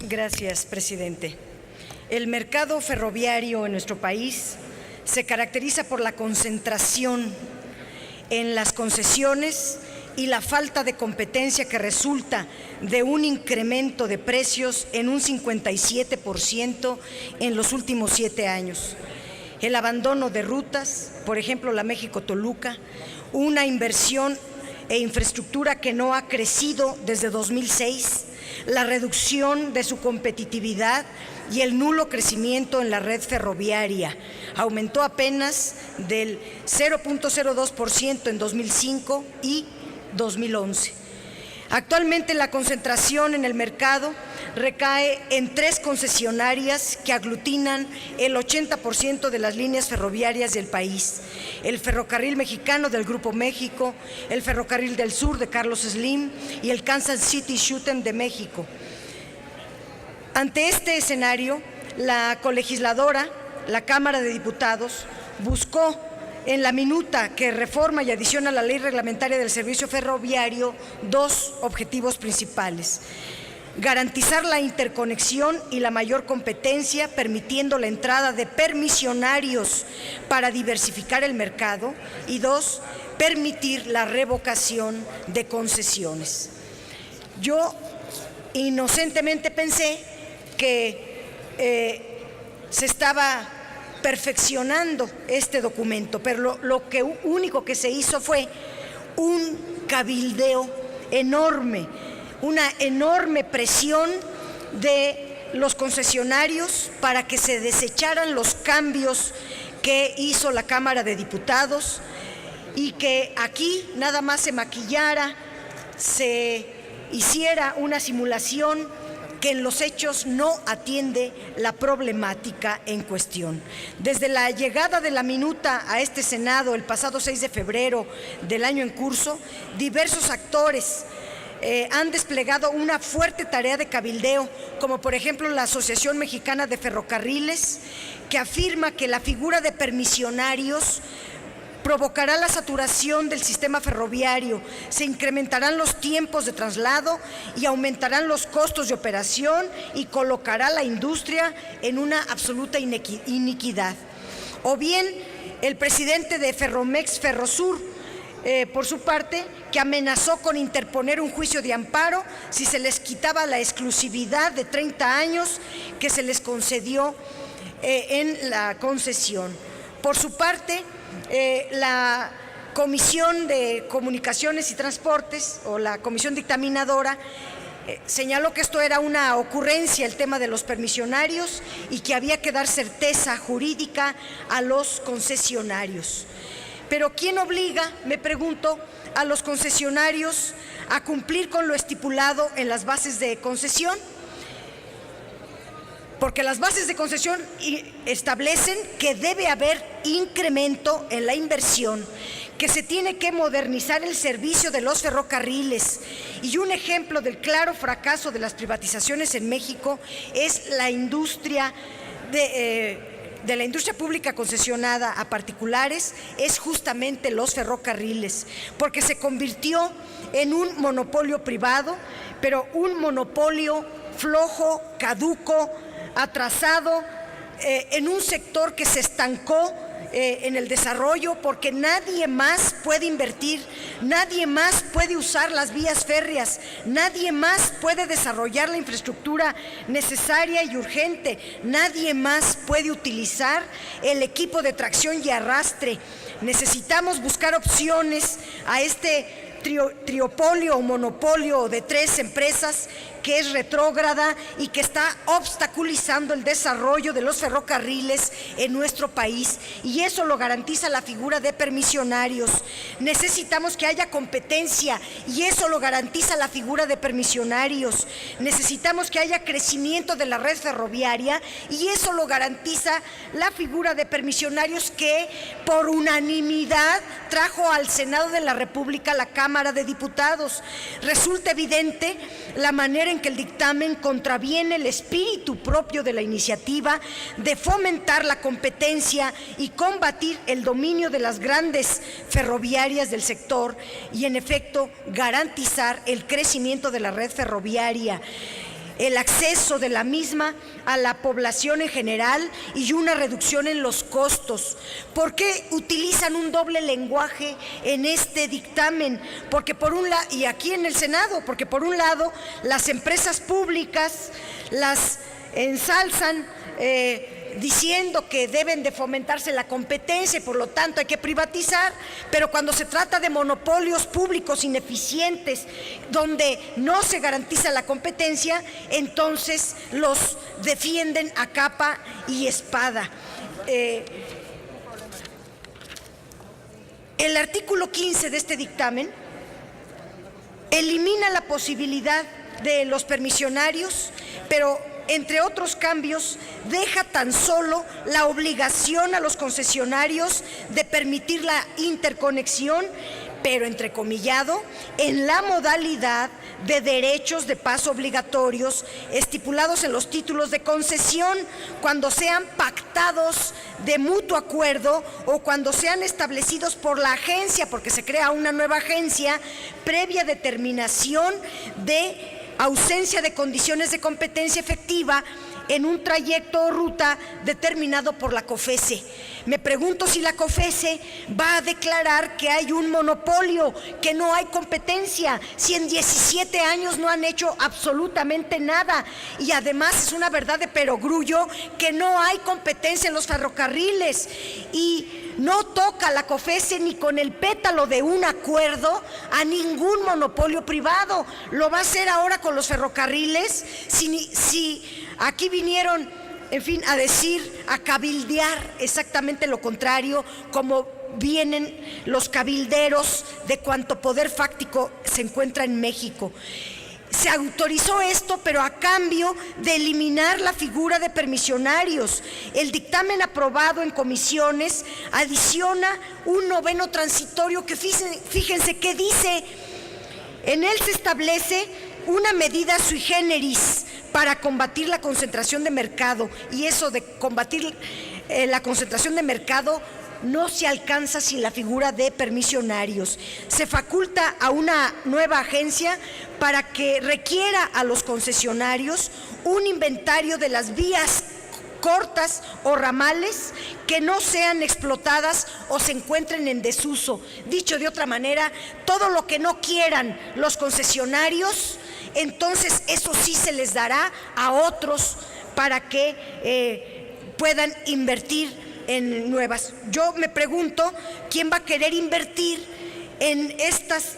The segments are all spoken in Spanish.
Gracias, presidente. El mercado ferroviario en nuestro país se caracteriza por la concentración en las concesiones y la falta de competencia que resulta de un incremento de precios en un 57% en los últimos 7 años. El abandono de rutas, por ejemplo, la México-Toluca, una inversión e infraestructura que no ha crecido desde 2006, la reducción de su competitividad y el nulo crecimiento en la red ferroviaria. Aumentó apenas del 0.02% en 2005 y 2011. Actualmente la concentración en el mercado recae en 3 concesionarias que aglutinan el 80% de las líneas ferroviarias del país: el Ferrocarril Mexicano del Grupo México, el Ferrocarril del Sur de Carlos Slim y el Kansas City Southern de México. Ante este escenario, la colegisladora, la Cámara de Diputados, buscó en la minuta que reforma y adiciona la Ley Reglamentaria del Servicio Ferroviario 2 objetivos principales: garantizar la interconexión y la mayor competencia, permitiendo la entrada de permisionarios para diversificar el mercado, y 2, permitir la revocación de concesiones. Yo inocentemente pensé que se estaba perfeccionando este documento, pero lo único que se hizo fue un cabildeo enorme, una enorme presión de los concesionarios para que se desecharan los cambios que hizo la Cámara de Diputados y que aquí nada más se maquillara, se hiciera una simulación que en los hechos no atiende la problemática en cuestión. Desde la llegada de la minuta a este Senado el pasado 6 de febrero del año en curso, diversos actores han desplegado una fuerte tarea de cabildeo, como por ejemplo la Asociación Mexicana de Ferrocarriles, que afirma que la figura de permisionarios provocará la saturación del sistema ferroviario, se incrementarán los tiempos de traslado y aumentarán los costos de operación y colocará a la industria en una absoluta iniquidad. O bien el presidente de Ferromex Ferrosur, por su parte, que amenazó con interponer un juicio de amparo si se les quitaba la exclusividad de 30 años que se les concedió en la concesión. Por su parte, la Comisión de Comunicaciones y Transportes, o la Comisión Dictaminadora, señaló que esto era una ocurrencia, el tema de los permisionarios, y que había que dar certeza jurídica a los concesionarios. Pero ¿quién obliga, me pregunto, a los concesionarios a cumplir con lo estipulado en las bases de concesión? Porque las bases de concesión establecen que debe haber incremento en la inversión, que se tiene que modernizar el servicio de los ferrocarriles. Y un ejemplo del claro fracaso de las privatizaciones en México es la industria de la industria pública concesionada a particulares, es justamente los ferrocarriles, porque se convirtió en un monopolio privado, pero un monopolio flojo, caduco, atrasado, en un sector que se estancó en el desarrollo, porque nadie más puede invertir, nadie más puede usar las vías férreas, nadie más puede desarrollar la infraestructura necesaria y urgente, nadie más puede utilizar el equipo de tracción y arrastre. Necesitamos buscar opciones a este triopolio o monopolio de 3 empresas que es retrógrada y que está obstaculizando el desarrollo de los ferrocarriles en nuestro país, y eso lo garantiza la figura de permisionarios. Necesitamos que haya competencia y eso lo garantiza la figura de permisionarios. Necesitamos que haya crecimiento de la red ferroviaria y eso lo garantiza la figura de permisionarios que por unanimidad trajo al Senado de la República la Cámara de Diputados. Resulta evidente la manera en que el dictamen contraviene el espíritu propio de la iniciativa de fomentar la competencia y combatir el dominio de las grandes ferroviarias del sector y, en efecto, garantizar el crecimiento de la red ferroviaria, el acceso de la misma a la población en general y una reducción en los costos. ¿Por qué utilizan un doble lenguaje en este dictamen? Porque por un lado, y aquí en el Senado, porque por un lado las empresas públicas las ensalzan diciendo que deben de fomentarse la competencia y por lo tanto hay que privatizar, pero cuando se trata de monopolios públicos ineficientes donde no se garantiza la competencia, entonces los defienden a capa y espada. El artículo 15 de este dictamen elimina la posibilidad de los permisionarios, pero entre otros cambios, deja tan solo la obligación a los concesionarios de permitir la interconexión, pero entrecomillado, en la modalidad de derechos de paso obligatorios estipulados en los títulos de concesión cuando sean pactados de mutuo acuerdo o cuando sean establecidos por la agencia, porque se crea una nueva agencia previa determinación de ausencia de condiciones de competencia efectiva en un trayecto o ruta determinado por la COFECE. Me pregunto si la COFECE va a declarar que hay un monopolio, que no hay competencia, si en 17 años no han hecho absolutamente nada. Y además es una verdad de perogrullo que no hay competencia en los ferrocarriles y no toca la COFECE ni con el pétalo de un acuerdo a ningún monopolio privado. Lo va a hacer ahora con los ferrocarriles. Si aquí vinieron, en fin, a decir, a cabildear exactamente lo contrario, como vienen los cabilderos de cuanto poder fáctico se encuentra en México. Se autorizó esto, pero a cambio de eliminar la figura de permisionarios. El dictamen aprobado en comisiones adiciona un noveno transitorio que fíjense qué dice. En él se establece una medida sui generis para combatir la concentración de mercado, y eso de combatir la concentración de mercado no se alcanza sin la figura de permisionarios. Se faculta a una nueva agencia para que requiera a los concesionarios un inventario de las vías cortas o ramales que no sean explotadas o se encuentren en desuso. Dicho de otra manera, todo lo que no quieran los concesionarios, entonces eso sí se les dará a otros para que puedan invertir en nuevas. Yo me pregunto, ¿quién va a querer invertir en estas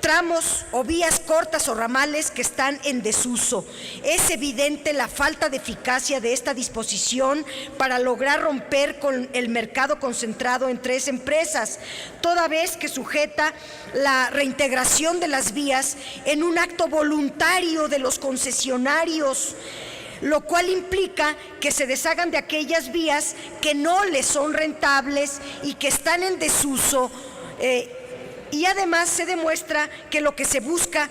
tramos o vías cortas o ramales que están en desuso? Es evidente la falta de eficacia de esta disposición para lograr romper con el mercado concentrado en 3 empresas, toda vez que sujeta la reintegración de las vías en un acto voluntario de los concesionarios, lo cual implica que se deshagan de aquellas vías que no les son rentables y que están en desuso, y además se demuestra que lo que se busca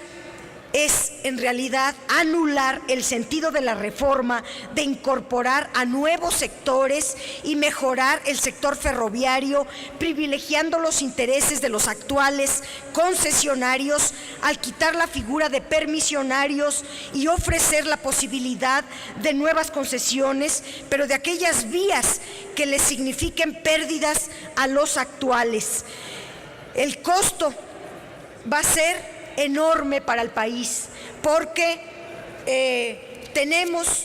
es en realidad anular el sentido de la reforma de incorporar a nuevos sectores y mejorar el sector ferroviario, privilegiando los intereses de los actuales concesionarios al quitar la figura de permisionarios y ofrecer la posibilidad de nuevas concesiones, pero de aquellas vías que les signifiquen pérdidas a los actuales. El costo va a ser enorme para el país, porque tenemos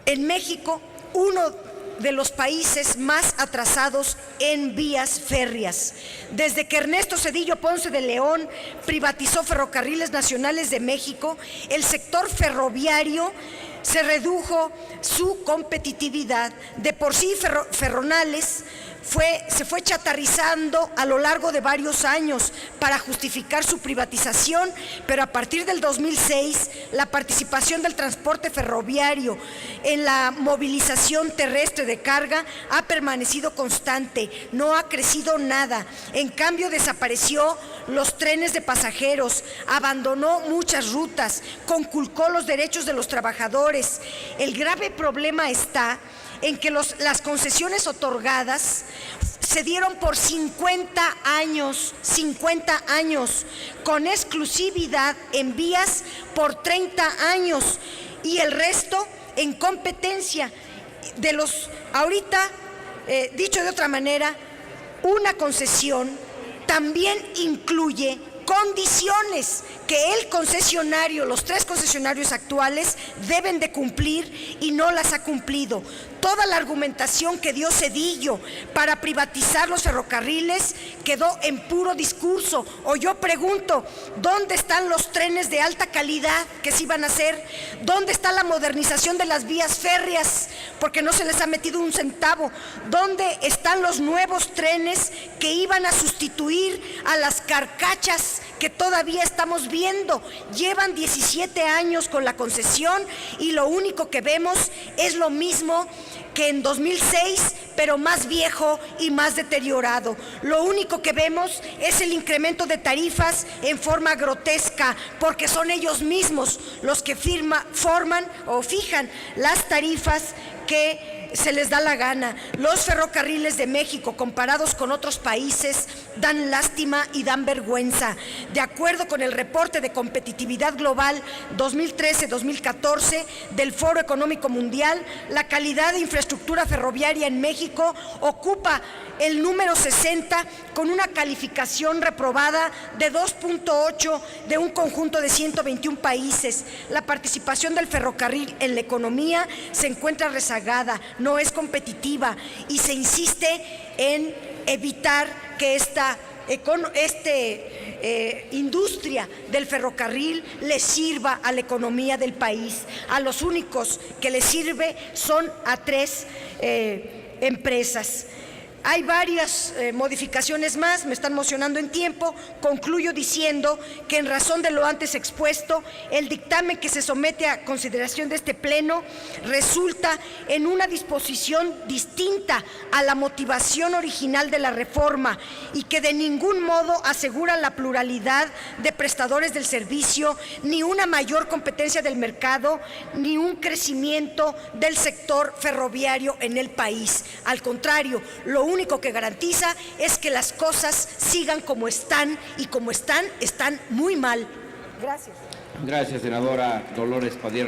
en México uno de los países más atrasados en vías férreas. Desde que Ernesto Zedillo Ponce de León privatizó Ferrocarriles Nacionales de México, el sector ferroviario se redujo su competitividad. De por sí Ferronales se fue chatarrizando a lo largo de varios años para justificar su privatización, pero a partir del 2006 la participación del transporte ferroviario en la movilización terrestre de carga ha permanecido constante, no ha crecido nada. En cambio, desapareció los trenes de pasajeros, abandonó muchas rutas, conculcó los derechos de los trabajadores. El grave problema está en que las concesiones otorgadas se dieron por 50 años, con exclusividad en vías por 30 años y el resto en competencia de los, ahorita, dicho de otra manera, una concesión también incluye condiciones que el concesionario, los 3 concesionarios actuales, deben de cumplir y no las ha cumplido. Toda la argumentación que dio Zedillo para privatizar los ferrocarriles quedó en puro discurso. O yo pregunto, ¿dónde están los trenes de alta calidad que se iban a hacer? ¿Dónde está la modernización de las vías férreas? Porque no se les ha metido un centavo. ¿Dónde están los nuevos trenes que iban a sustituir a las carcachas que todavía estamos viendo? Llevan 17 años con la concesión y lo único que vemos es lo mismo que en 2006, pero más viejo y más deteriorado. Lo único que vemos es el incremento de tarifas en forma grotesca, porque son ellos mismos los que forman o fijan las tarifas que se les da la gana. Los ferrocarriles de México, comparados con otros países, dan lástima y dan vergüenza. De acuerdo con el reporte de competitividad global 2013-2014 del Foro Económico Mundial, la calidad de infraestructura ferroviaria en México ocupa el número 60 con una calificación reprobada de 2.8 de un conjunto de 121 países. La participación del ferrocarril en la economía se encuentra rezagada, no es competitiva y se insiste en evitar que esta industria del ferrocarril le sirva a la economía del país. A los únicos que le sirve son a 3 empresas. Hay varias modificaciones más, me están mocionando en tiempo. Concluyo diciendo que en razón de lo antes expuesto, el dictamen que se somete a consideración de este Pleno resulta en una disposición distinta a la motivación original de la reforma y que de ningún modo asegura la pluralidad de prestadores del servicio, ni una mayor competencia del mercado, ni un crecimiento del sector ferroviario en el país. Al contrario, lo único que garantiza es que las cosas sigan como están y como están muy mal. Gracias. Gracias, senadora Dolores Padierna.